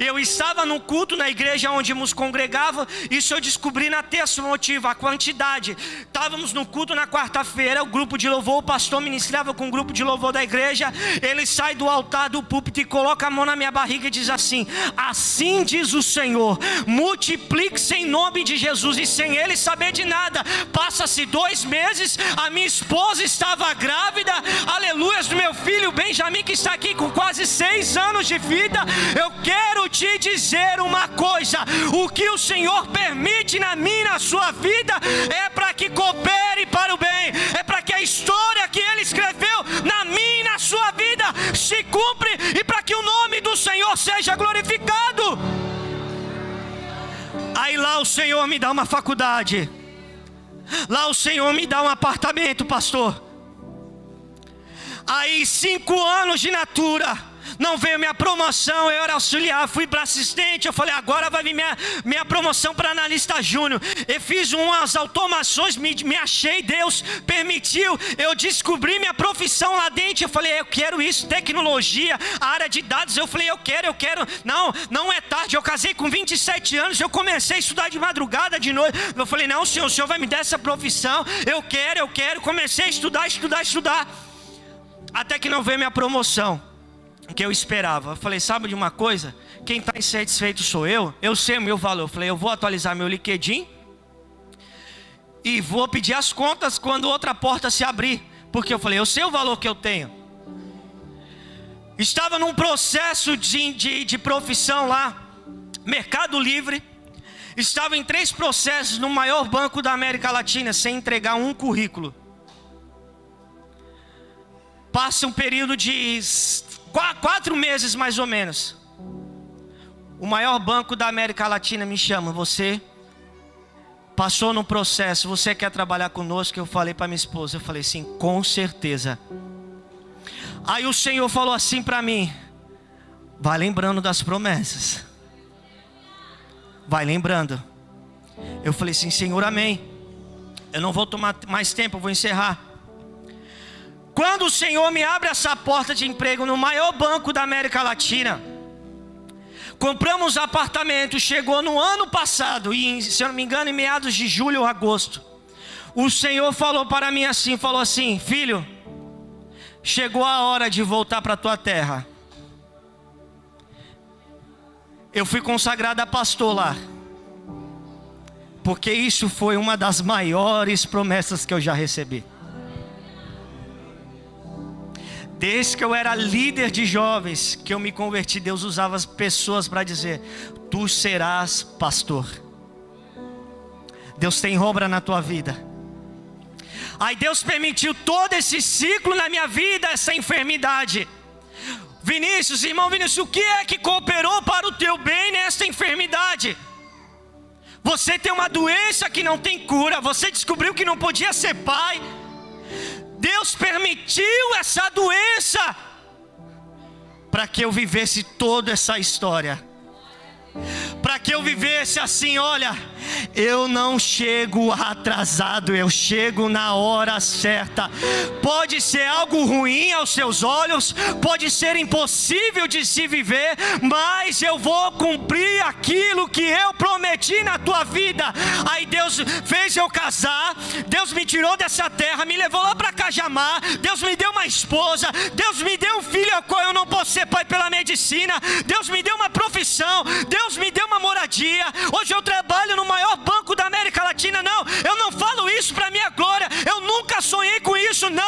Eu estava no culto na igreja onde nos congregava. Isso eu descobri na terça motivo, a quantidade. Estávamos no culto na quarta-feira, o grupo de louvor, o pastor ministrava com o grupo de louvor da igreja. Ele sai do altar do púlpito e coloca a mão na minha barriga e diz assim: assim diz o Senhor, multiplique-se em nome de Jesus. E sem ele saber de nada, passa-se 2 meses, a minha esposa estava grávida, aleluias, do meu filho Benjamin, que está aqui com quase 6 anos de vida. Eu quero te dizer uma coisa: o que o Senhor permite na minha e na sua vida é para que coopere para o bem, é para que a história que Ele escreveu na minha e na sua vida se cumpra e para que o nome do Senhor seja glorificado. Aí lá o Senhor me dá uma faculdade, lá o Senhor me dá um apartamento, pastor. Aí 5 anos de Natura, não veio minha promoção, eu era auxiliar, fui para assistente. Eu falei, agora vai vir minha promoção para analista júnior. Eu fiz umas automações, me achei, Deus permitiu. Eu descobri minha profissão lá dentro. Eu falei, eu quero isso, tecnologia, a área de dados. Eu falei, eu quero. Não é tarde, eu casei com 27 anos. Eu comecei a estudar de madrugada, de noite. Eu falei, não, Senhor, o Senhor vai me dar essa profissão. Eu quero. Comecei a estudar. Até que não veio minha promoção que eu esperava. Eu falei, sabe de uma coisa? Quem está insatisfeito sou eu. Eu sei o meu valor. Eu falei, eu vou atualizar meu LinkedIn e vou pedir as contas quando outra porta se abrir. Porque eu falei, eu sei o valor que eu tenho. Estava num processo de profissão lá, Mercado Livre. Estava em 3 processos no maior banco da América Latina, sem entregar um currículo. Passa um período de 4 meses mais ou menos. O maior banco da América Latina me chama, você passou no processo, você quer trabalhar conosco? Eu falei para minha esposa, eu falei sim, com certeza. Aí o Senhor falou assim para mim, vai lembrando das promessas. Vai lembrando. Eu falei assim, Senhor, amém. Eu não vou tomar mais tempo, eu vou encerrar. Quando o Senhor me abre essa porta de emprego no maior banco da América Latina, compramos apartamento, chegou no ano passado, e se eu não me engano em meados de julho ou agosto, o Senhor falou para mim assim, falou assim, filho, chegou a hora de voltar para a tua terra. Eu fui consagrado a pastor lá, porque isso foi uma das maiores promessas que eu já recebi. Desde que eu era líder de jovens, que eu me converti, Deus usava as pessoas para dizer, tu serás pastor. Deus tem obra na tua vida. Aí Deus permitiu todo esse ciclo na minha vida, essa enfermidade. Vinícius, irmão Vinícius, o que é que cooperou para o teu bem nesta enfermidade? Você tem uma doença que não tem cura, você descobriu que não podia ser pai. Deus permitiu essa doença para que eu vivesse toda essa história. Para que eu vivesse assim, olha, eu não chego atrasado, eu chego na hora certa. Pode ser algo ruim aos seus olhos, pode ser impossível de se viver, mas eu vou cumprir aquilo que eu prometi na tua vida. Aí Deus fez eu casar, Deus me tirou dessa terra, me levou lá para Cajamar, Deus me deu uma esposa, Deus me deu um filho ao qual eu não posso ser pai pela medicina, Deus me deu uma profissão, Deus me deu uma moradia. Hoje eu trabalho no maior banco da América Latina. Não, eu não falo isso para minha glória, eu nunca sonhei com isso, não.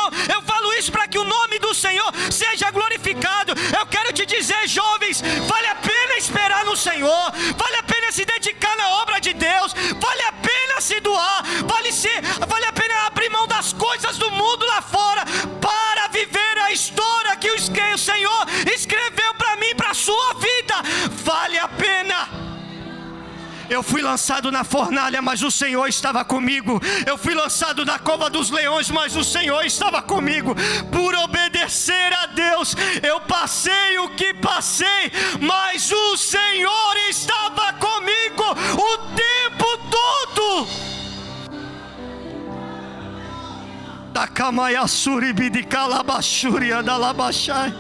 lançado na fornalha, mas o Senhor estava comigo. Eu fui lançado na cova dos leões, mas o Senhor estava comigo. Por obedecer a Deus, eu passei o que passei, mas o Senhor estava comigo o tempo todo. Da Kamaiassuri de Calabashuria da Labachai.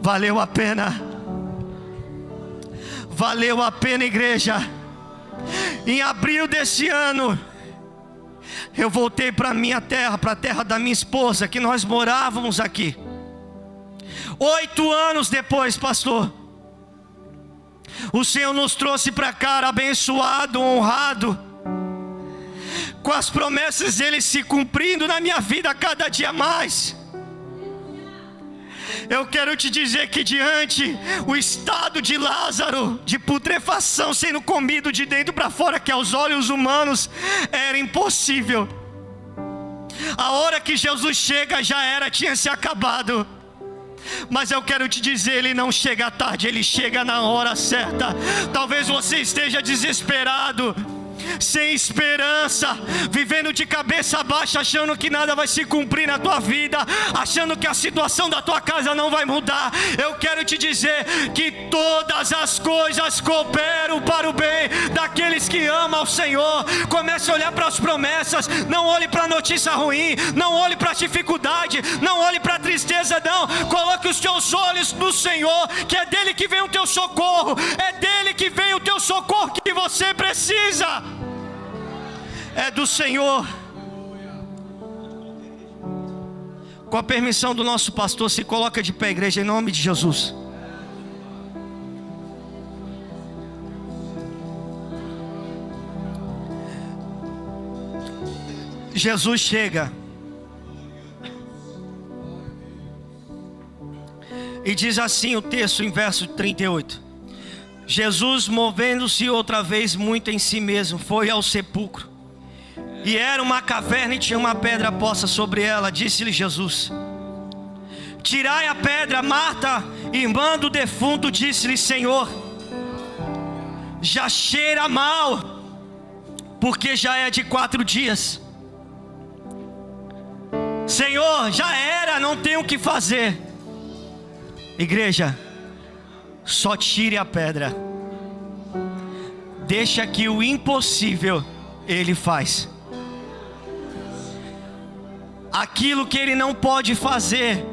Valeu a pena. Valeu a pena, igreja. Em abril desse ano, eu voltei para minha terra, para a terra da minha esposa, que nós morávamos aqui. 8 anos depois, pastor, o Senhor nos trouxe para cá, abençoado, honrado, com as promessas dele se cumprindo na minha vida cada dia mais. Eu quero te dizer que diante o estado de Lázaro, de putrefação, sendo comido de dentro para fora, que aos olhos humanos era impossível, a hora que Jesus chega já era, tinha se acabado. Mas eu quero te dizer, Ele não chega tarde, Ele chega na hora certa. Talvez você esteja desesperado, sem esperança, vivendo de cabeça baixa, achando que nada vai se cumprir na tua vida, achando que a situação da tua casa não vai mudar. Eu quero te dizer que todas as coisas cooperam para o bem daqueles que amam ao Senhor. Comece a olhar para as promessas, não olhe para a notícia ruim, não olhe para a dificuldade, não olhe para a tristeza, não. Coloque os teus olhos no Senhor, que é dele que vem o teu socorro, é dele que vem o teu socorro que você precisa. É do Senhor. Com a permissão do nosso pastor, se coloca de pé, igreja, em nome de Jesus. Jesus chega e diz assim o texto em verso 38. Jesus, movendo-se outra vez muito em si mesmo, foi ao sepulcro. E era uma caverna e tinha uma pedra posta sobre ela. Disse-lhe Jesus: tirai a pedra. Marta, irmã do defunto, disse-lhe: Senhor, já cheira mal, porque já é de 4 dias. Senhor, já era, não tem o que fazer. Igreja, só tire a pedra. Deixa que o impossível Ele faz. Aquilo que Ele não pode fazer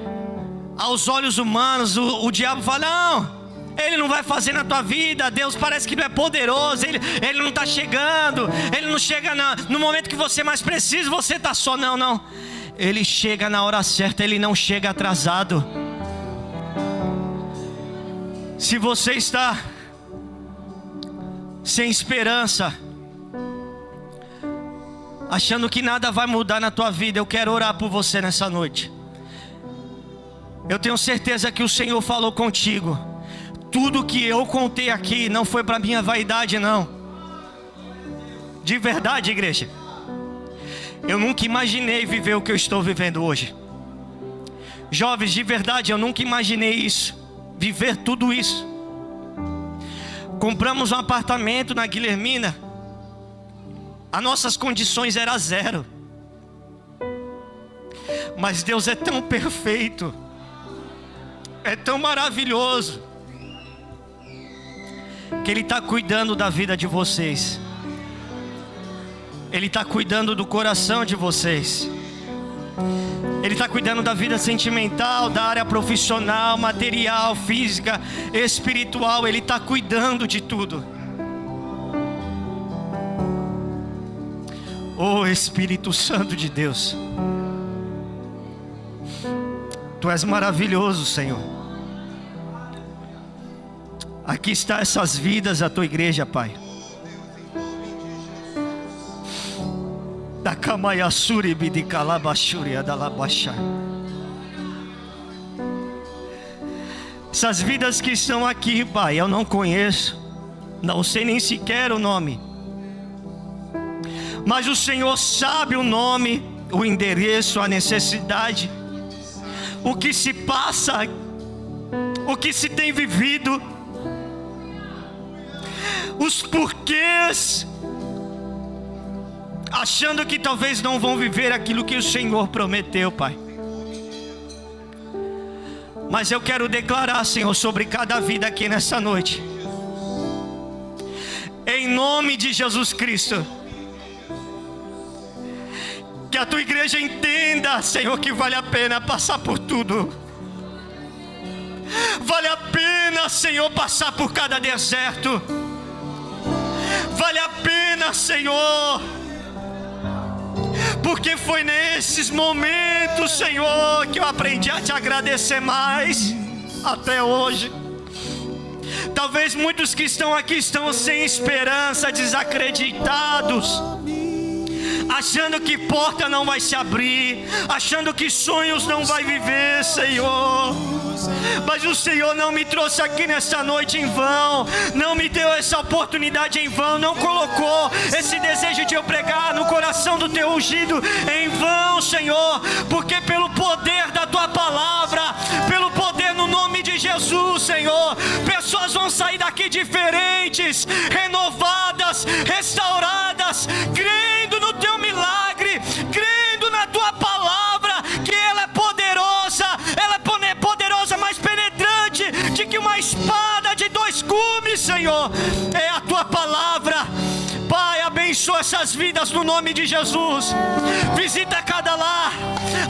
aos olhos humanos, o diabo fala: não, Ele não vai fazer na tua vida. Deus parece que não é poderoso, Ele não está chegando, Ele não chega no momento que você mais precisa, você está só. Não, Ele chega na hora certa, Ele não chega atrasado. Se você está sem esperança, achando que nada vai mudar na tua vida, eu quero orar por você nessa noite. Eu tenho certeza que o Senhor falou contigo. Tudo que eu contei aqui não foi para minha vaidade, não. De verdade, igreja. Eu nunca imaginei viver o que eu estou vivendo hoje. Jovens, de verdade, eu nunca imaginei isso, viver tudo isso. Compramos um apartamento na Guilhermina. As nossas condições eram 0. Mas Deus é tão perfeito, é tão maravilhoso, que Ele está cuidando da vida de vocês. Ele está cuidando do coração de vocês. Ele está cuidando da vida sentimental, da área profissional, material, física, espiritual. Ele está cuidando de tudo. Oh Espírito Santo de Deus, Tu és maravilhoso, Senhor. Aqui está essas vidas, a Tua igreja, Pai. Da Kamaiassuri de Calabashuria da Labachai. Essas vidas que estão aqui, Pai, eu não conheço, não sei nem sequer o nome. Mas o Senhor sabe o nome, o endereço, a necessidade, o que se passa, o que se tem vivido. os porquês, achando que talvez não vão viver aquilo que o Senhor prometeu, Pai. Mas eu quero declarar, Senhor, sobre cada vida aqui nessa noite, em nome de Jesus Cristo, que a tua igreja entenda, Senhor, que vale a pena passar por tudo. Vale a pena, Senhor, passar por cada deserto. Vale a pena, Senhor, porque foi nesses momentos, Senhor, que eu aprendi a te agradecer mais até hoje. Talvez muitos que estão aqui estão sem esperança, desacreditados, achando que porta não vai se abrir, achando que sonhos não vai viver, Senhor. Mas o Senhor não me trouxe aqui nessa noite em vão, não me deu essa oportunidade em vão, não colocou esse desejo de eu pregar no coração do teu ungido em vão, Senhor, porque pelo poder da tua palavra, pelo poder no nome de Jesus, Senhor, pessoas vão sair daqui diferentes, renovadas, restauradas, crendo no teu milagre, crendo na tua palavra, que ela é poderosa, mais penetrante de que uma espada de dois gumes, Senhor, é a tua palavra. Pai, abençoa essas vidas no nome de Jesus. Visita cada lar,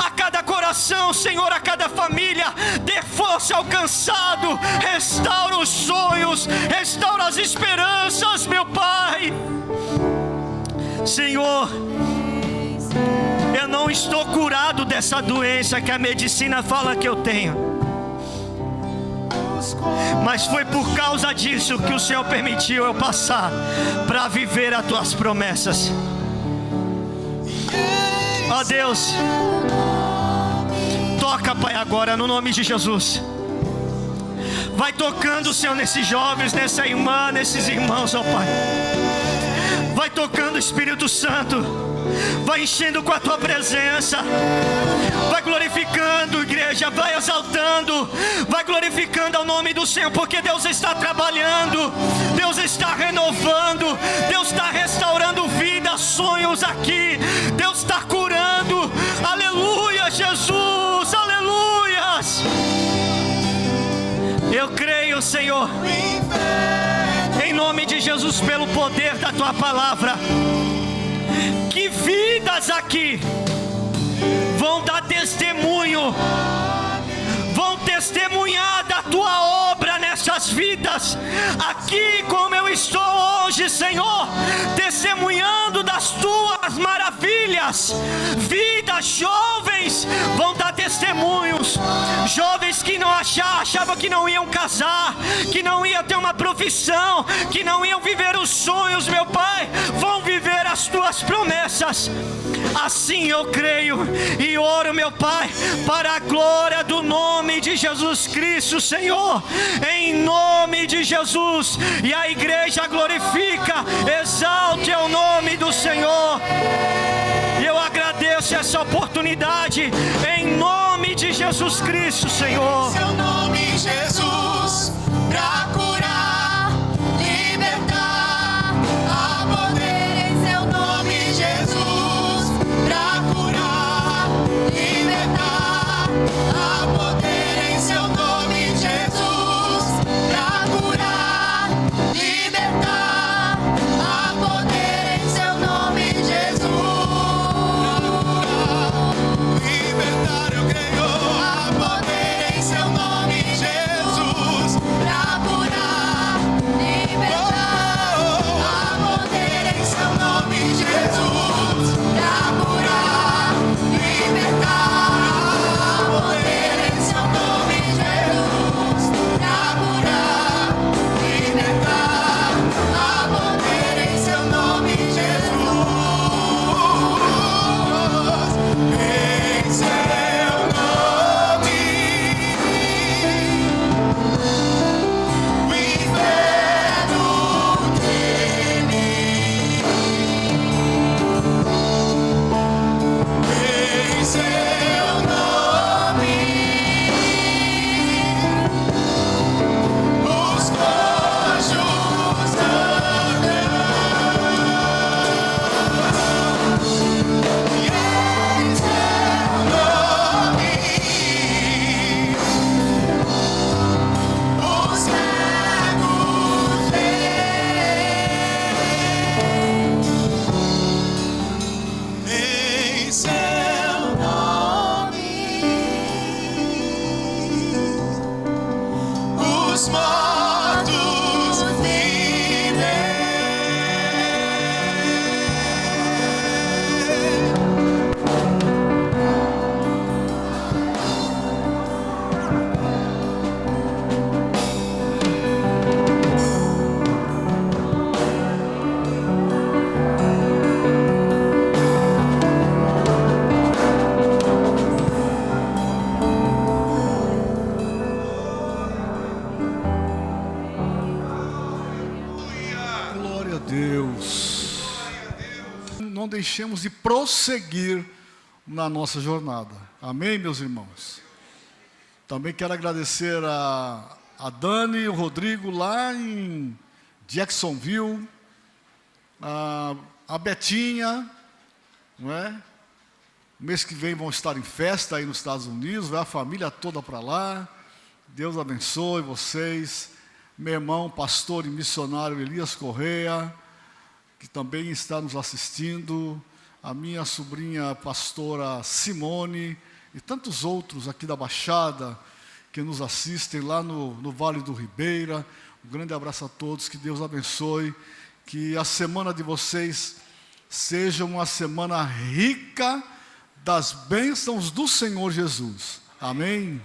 a cada coração, Senhor, a cada família. Dê força ao cansado, restaura os sonhos, restaura as esperanças, meu Pai. Senhor, eu não estou curado dessa doença que a medicina fala que eu tenho, mas foi por causa disso que o Senhor permitiu eu passar para viver as tuas promessas. Ó Deus, toca, Pai, agora no nome de Jesus. Vai tocando, Senhor, nesses jovens, nessa irmã, nesses irmãos, ó Pai. Vai tocando, Espírito Santo. Vai enchendo com a tua presença. Vai glorificando, igreja. Vai exaltando. Vai glorificando ao nome do Senhor, porque Deus está trabalhando, Deus está renovando, Deus está restaurando vidas, sonhos aqui. Deus está curando. Aleluia, Jesus. Aleluias. Eu creio, Senhor, em nome de Jesus, pelo poder da tua palavra, que vidas aqui vão dar testemunho, vão testemunhar da tua obra nessas vidas, aqui como eu estou hoje, Senhor, testemunhando das tuas maravilhas. Vidas jovens vão dar testemunhos, jovens que não achavam que não iam casar, que não iam ter uma profissão, que não iam viver os sonhos, meu Pai, vão viver as tuas promessas. Assim eu creio e oro, meu Pai, para a glória do nome de Jesus Cristo, Senhor, em nome de Jesus. E a igreja glorifica, exalte o nome do Senhor. E eu agradeço essa oportunidade, em nome de Jesus Cristo, Senhor. Seu nome, Jesus, pra curar, libertar, há poder em seu nome, Jesus, pra curar, libertar, há poder em seu nome, Jesus, pra curar, libertar, há poder em seu nome, Jesus. Libertar, eu creio, há poder em seu nome, Jesus, pra curar. não deixemos de prosseguir na nossa jornada. Amém, meus irmãos? Também quero agradecer a Dani e o Rodrigo lá em Jacksonville, a Betinha, não é? Mês que vem vão estar em festa aí nos Estados Unidos, vai a família toda para lá. Deus abençoe vocês. Meu irmão, pastor e missionário Elias Correia, que também está nos assistindo. A minha sobrinha pastora Simone e tantos outros aqui da Baixada que nos assistem lá no Vale do Ribeira. Um grande abraço a todos, que Deus abençoe. Que a semana de vocês seja uma semana rica das bênçãos do Senhor Jesus. Amém?